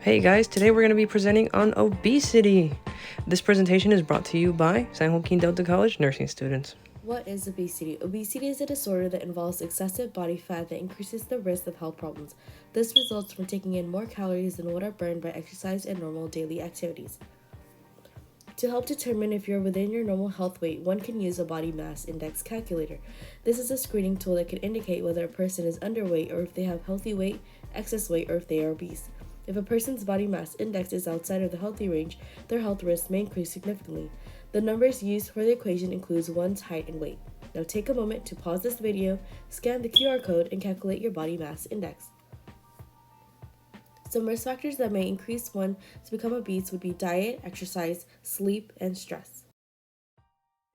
Hey guys, today we're going to be presenting on obesity. This presentation is brought to you by San Joaquin Delta College nursing students. What is obesity? Obesity is a disorder that involves excessive body fat that increases the risk of health problems. This results from taking in more calories than what are burned by exercise and normal daily activities. To help determine if you're within your normal health weight, one can use a body mass index calculator. This is a screening tool that can indicate whether a person is underweight or if they have healthy weight, excess weight, or if they are obese. If a person's body mass index is outside of the healthy range, their health risks may increase significantly. The numbers used for the equation includes one's height and weight. Now take a moment to pause this video, scan the QR code, and calculate your body mass index. Some risk factors that may increase one to become obese would be diet, exercise, sleep, and stress.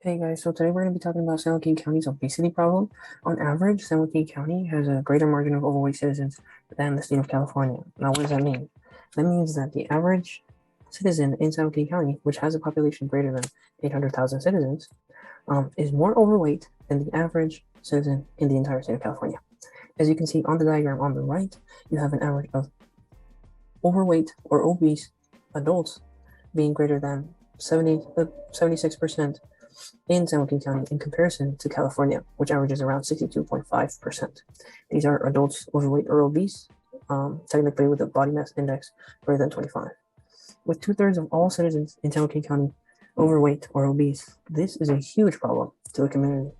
Hey guys, so today we're going to be talking about San Joaquin County's obesity problem. On average, San Joaquin County has a greater margin of overweight citizens than the state of California. Now, what does that mean? That means that the average citizen in San Joaquin County, which has a population greater than 800,000 citizens, is more overweight than the average citizen in the entire state of California. As you can see on the diagram on the right, you have an average of overweight or obese adults being greater than 76% in San Joaquin County in comparison to California, which averages around 62.5%. These are adults overweight or obese, technically with a body mass index greater than 25. With 2/3 of all citizens in San Joaquin County overweight or obese, this is a huge problem to the community.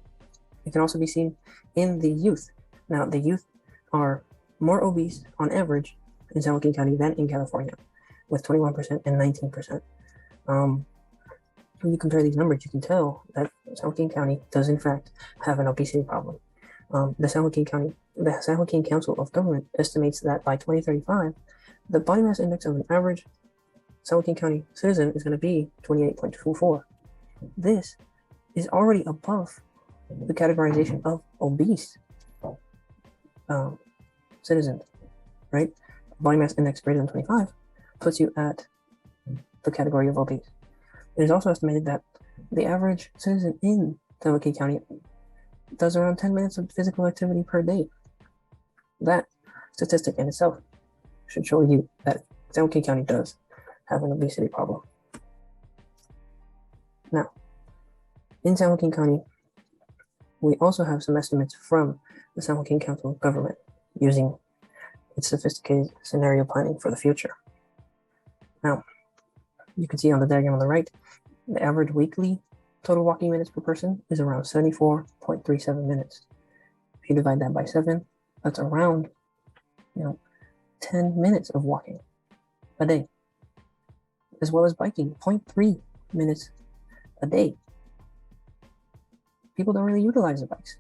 It can also be seen in the youth. Now, the youth are more obese on average in San Joaquin County than in California, with 21% and 19%. When you compare these numbers, you can tell that San Joaquin County does in fact have an obesity problem. The San Joaquin Council of Government estimates that by 2035, the body mass index of an average San Joaquin County citizen is going to be 28.24. This is already above the categorization of obese citizens, right? Body mass index greater than 25 puts you at the category of obese. It is also estimated that the average citizen in San Joaquin County does around 10 minutes of physical activity per day. That statistic in itself should show you that San Joaquin County does have an obesity problem. Now, in San Joaquin County, we also have some estimates from the San Joaquin Council of Government using its sophisticated scenario planning for the future. Now, you can see on the diagram on the right, the average weekly total walking minutes per person is around 74.37 minutes. If you divide that by 7, that's around 10 minutes of walking a day, as well as biking, 0.3 minutes a day. People don't really utilize the bikes.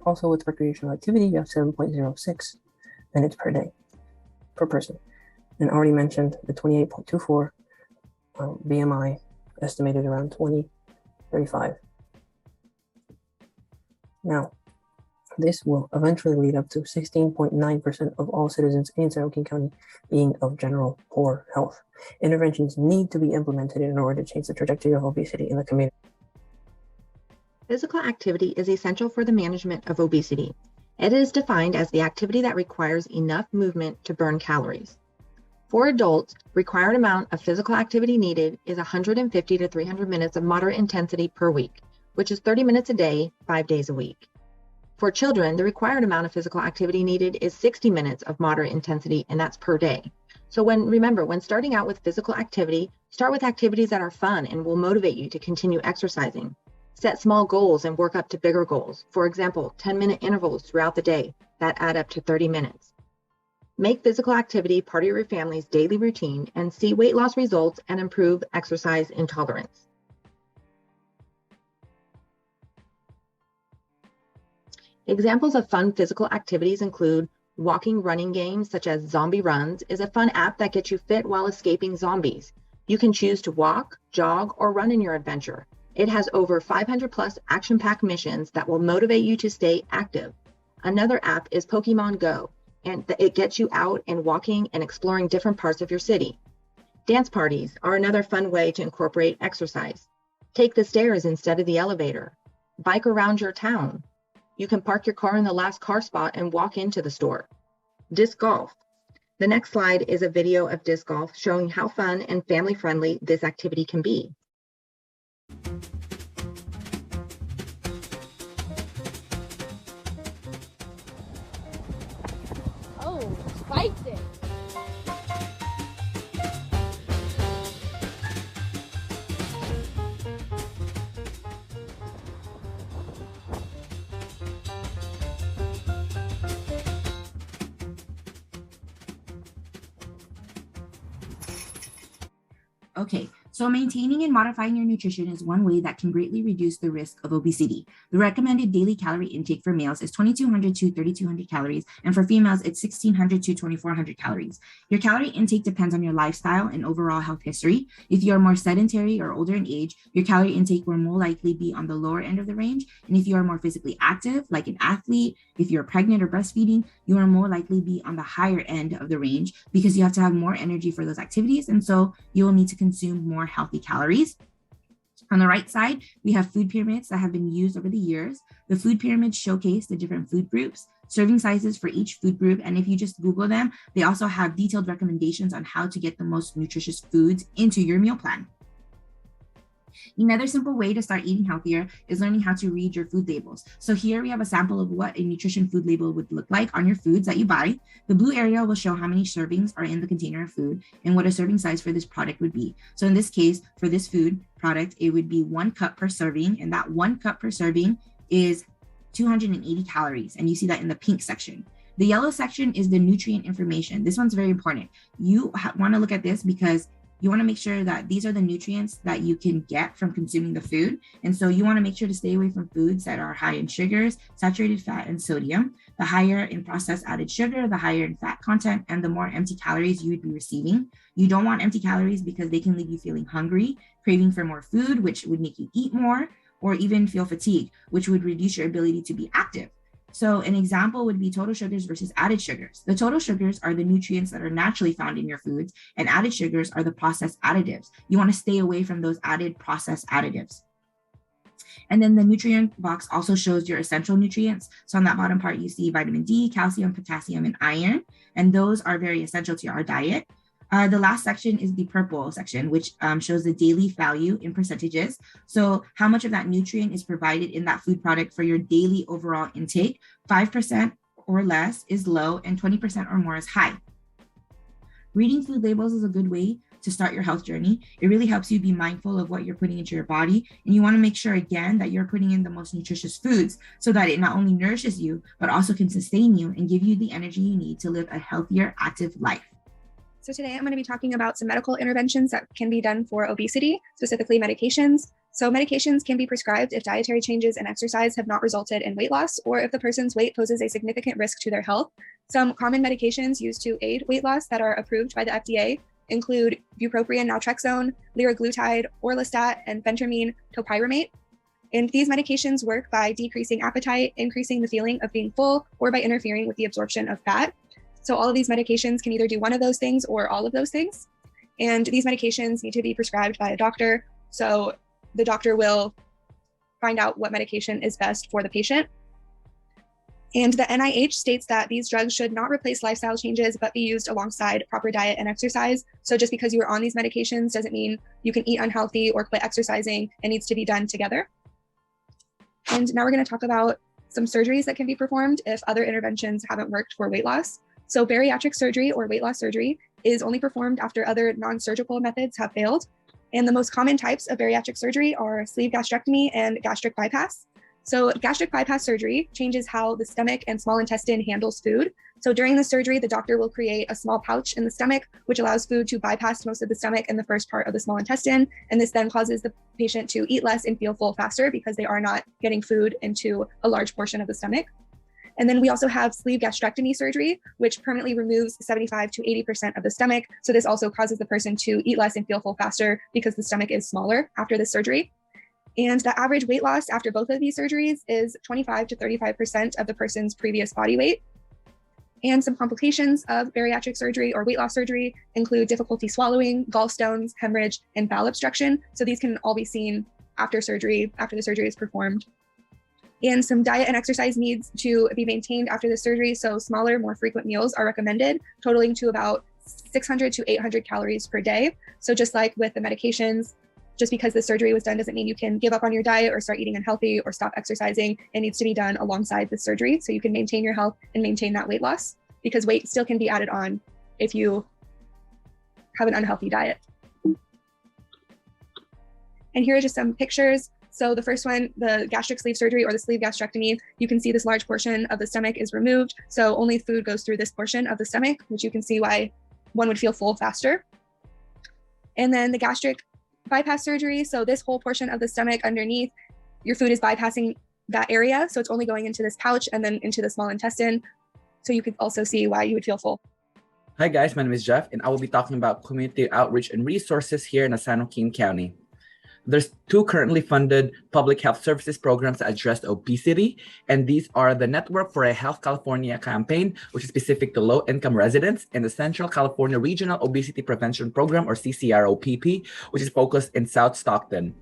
Also, with recreational activity, you have 7.06 minutes per day per person. And already mentioned the 28.24 BMI, estimated around 2035. Now, this will eventually lead up to 16.9% of all citizens in San Joaquin County being of general poor health. Interventions need to be implemented in order to change the trajectory of obesity in the community. Physical activity is essential for the management of obesity. It is defined as the activity that requires enough movement to burn calories. For adults, required amount of physical activity needed is 150 to 300 minutes of moderate intensity per week, which is 30 minutes a day, 5 days a week. For children, the required amount of physical activity needed is 60 minutes of moderate intensity, and that's per day. So when starting out with physical activity, start with activities that are fun and will motivate you to continue exercising. Set small goals and work up to bigger goals. For example, 10-minute intervals throughout the day that add up to 30 minutes. Make physical activity part of your family's daily routine and see weight loss results and improve exercise intolerance. Examples of fun physical activities include walking running games such as Zombie Runs is a fun app that gets you fit while escaping zombies. You can choose to walk, jog, or run in your adventure. It has over 500 plus action-packed missions that will motivate you to stay active. Another app is Pokemon Go, and it gets you out and walking and exploring different parts of your city. Dance parties are another fun way to incorporate exercise. Take the stairs instead of the elevator. Bike around your town. You can park your car in the last car spot and walk into the store. Disc golf. The next slide is a video of disc golf showing how fun and family-friendly this activity can be. Oh, spiked it. Okay, so maintaining and modifying your nutrition is one way that can greatly reduce the risk of obesity. The recommended daily calorie intake for males is 2,200 to 3,200 calories, and for females, it's 1,600 to 2,400 calories. Your calorie intake depends on your lifestyle and overall health history. If you are more sedentary or older in age, your calorie intake will more likely be on the lower end of the range. And if you are more physically active, like an athlete, if you're pregnant or breastfeeding, you are more likely be on the higher end of the range because you have to have more energy for those activities. And so you will need to consume more healthy calories. On the right side, we have food pyramids that have been used over the years. The food pyramids showcase the different food groups, serving sizes for each food group. And if you just Google them, they also have detailed recommendations on how to get the most nutritious foods into your meal plan. Another simple way to start eating healthier is learning how to read your food labels. So here we have a sample of what a nutrition food label would look like on your foods that you buy. The blue area will show how many servings are in the container of food and what a serving size for this product would be. So in this case, for this food product, it would be 1 cup per serving, and that 1 cup per serving is 280 calories. And you see that in the pink section. The yellow section is the nutrient information. This one's very important. You want to look at this because you want to make sure that these are the nutrients that you can get from consuming the food. And so you want to make sure to stay away from foods that are high in sugars, saturated fat, and sodium. The higher in processed added sugar, the higher in fat content, and the more empty calories you would be receiving. You don't want empty calories because they can leave you feeling hungry, craving for more food, which would make you eat more, or even feel fatigue, which would reduce your ability to be active. So an example would be total sugars versus added sugars. The total sugars are the nutrients that are naturally found in your foods, and added sugars are the processed additives. You want to stay away from those added processed additives. And then the nutrient box also shows your essential nutrients. So on that bottom part, you see vitamin D, calcium, potassium, and iron, and those are very essential to our diet. The last section is the purple section, which shows the daily value in percentages. So how much of that nutrient is provided in that food product for your daily overall intake. 5% or less is low, and 20% or more is high. Reading food labels is a good way to start your health journey. It really helps you be mindful of what you're putting into your body. And you want to make sure, again, that you're putting in the most nutritious foods so that it not only nourishes you, but also can sustain you and give you the energy you need to live a healthier, active life. So today I'm going to be talking about some medical interventions that can be done for obesity, specifically medications. So medications can be prescribed if dietary changes and exercise have not resulted in weight loss, or if the person's weight poses a significant risk to their health. Some common medications used to aid weight loss that are approved by the FDA include bupropion, naltrexone, liraglutide, orlistat, and phentermine topiramate. And these medications work by decreasing appetite, increasing the feeling of being full, or by interfering with the absorption of fat. So all of these medications can either do one of those things or all of those things. And these medications need to be prescribed by a doctor. So the doctor will find out what medication is best for the patient. And the NIH states that these drugs should not replace lifestyle changes, but be used alongside proper diet and exercise. So just because you are on these medications doesn't mean you can eat unhealthy or quit exercising. It needs to be done together. And now we're going to talk about some surgeries that can be performed if other interventions haven't worked for weight loss. So bariatric surgery or weight loss surgery is only performed after other non-surgical methods have failed. And the most common types of bariatric surgery are sleeve gastrectomy and gastric bypass. So gastric bypass surgery changes how the stomach and small intestine handles food. So during the surgery, the doctor will create a small pouch in the stomach, which allows food to bypass most of the stomach and the first part of the small intestine. And this then causes the patient to eat less and feel full faster because they are not getting food into a large portion of the stomach. And then we also have sleeve gastrectomy surgery, which permanently removes 75 to 80% of the stomach. So this also causes the person to eat less and feel full faster because the stomach is smaller after the surgery. And the average weight loss after both of these surgeries is 25 to 35% of the person's previous body weight. And some complications of bariatric surgery or weight loss surgery include difficulty swallowing, gallstones, hemorrhage, and bowel obstruction. So these can all be seen after surgery, after the surgery is performed. and some diet and exercise needs to be maintained after the surgery. So smaller, more frequent meals are recommended, totaling to about 600 to 800 calories per day. So just like with the medications, just because the surgery was done doesn't mean you can give up on your diet or start eating unhealthy or stop exercising. It needs to be done alongside the surgery so you can maintain your health and maintain that weight loss, because weight still can be added on if you have an unhealthy diet. And here are just some pictures. So the first one, the gastric sleeve surgery or the sleeve gastrectomy, you can see this large portion of the stomach is removed. So only food goes through this portion of the stomach, which you can see why one would feel full faster. And then the gastric bypass surgery. So this whole portion of the stomach underneath, your food is bypassing that area. So it's only going into this pouch and then into the small intestine. So you could also see why you would feel full. Hi guys, my name is Jeff, and I will be talking about community outreach and resources here in San Joaquin County. There's 2 currently funded public health services programs that address obesity, and these are the Network for a Health California campaign, which is specific to low-income residents, and the Central California Regional Obesity Prevention Program, or CCROPP, which is focused in South Stockton.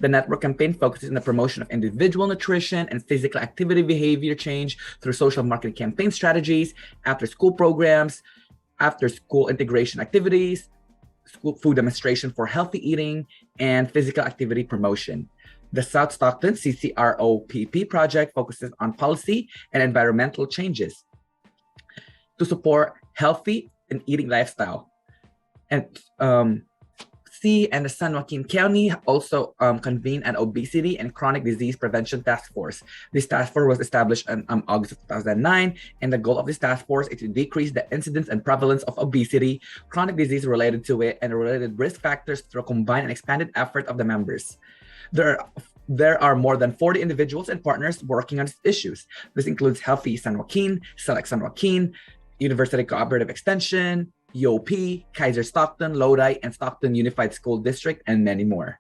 The network campaign focuses on the promotion of individual nutrition and physical activity behavior change through social marketing campaign strategies, after-school programs, after-school integration activities, school food demonstration for healthy eating, and physical activity promotion. The South Stockton CCROPP project focuses on policy and environmental changes to support healthy and eating lifestyle. And and the San Joaquin County also convened an obesity and chronic disease prevention task force. This task force was established in August of 2009, and the goal of this task force is to decrease the incidence and prevalence of obesity, chronic disease related to it, and related risk factors through a combined and expanded effort of the members. There are more than 40 individuals and partners working on these issues. This includes Healthy San Joaquin, Select San Joaquin, University Cooperative Extension, UOP, Kaiser Stockton, Lodi, and Stockton Unified School District, and many more.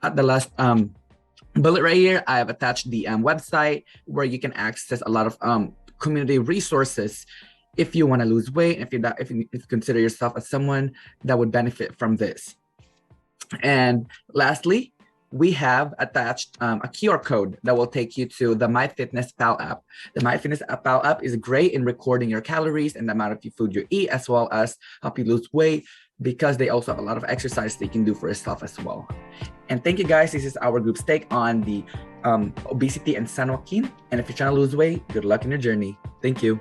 At the last bullet right here, I have attached the website where you can access a lot of community resources if you want to lose weight, and if you consider yourself as someone that would benefit from this. And lastly, we have attached a QR code that will take you to the MyFitnessPal app. The MyFitnessPal app is great in recording your calories and the amount of food you eat, as well as help you lose weight, because they also have a lot of exercise that you can do for yourself as well. And thank you guys. This is our group's take on the obesity in San Joaquin. And if you're trying to lose weight, good luck in your journey. Thank you.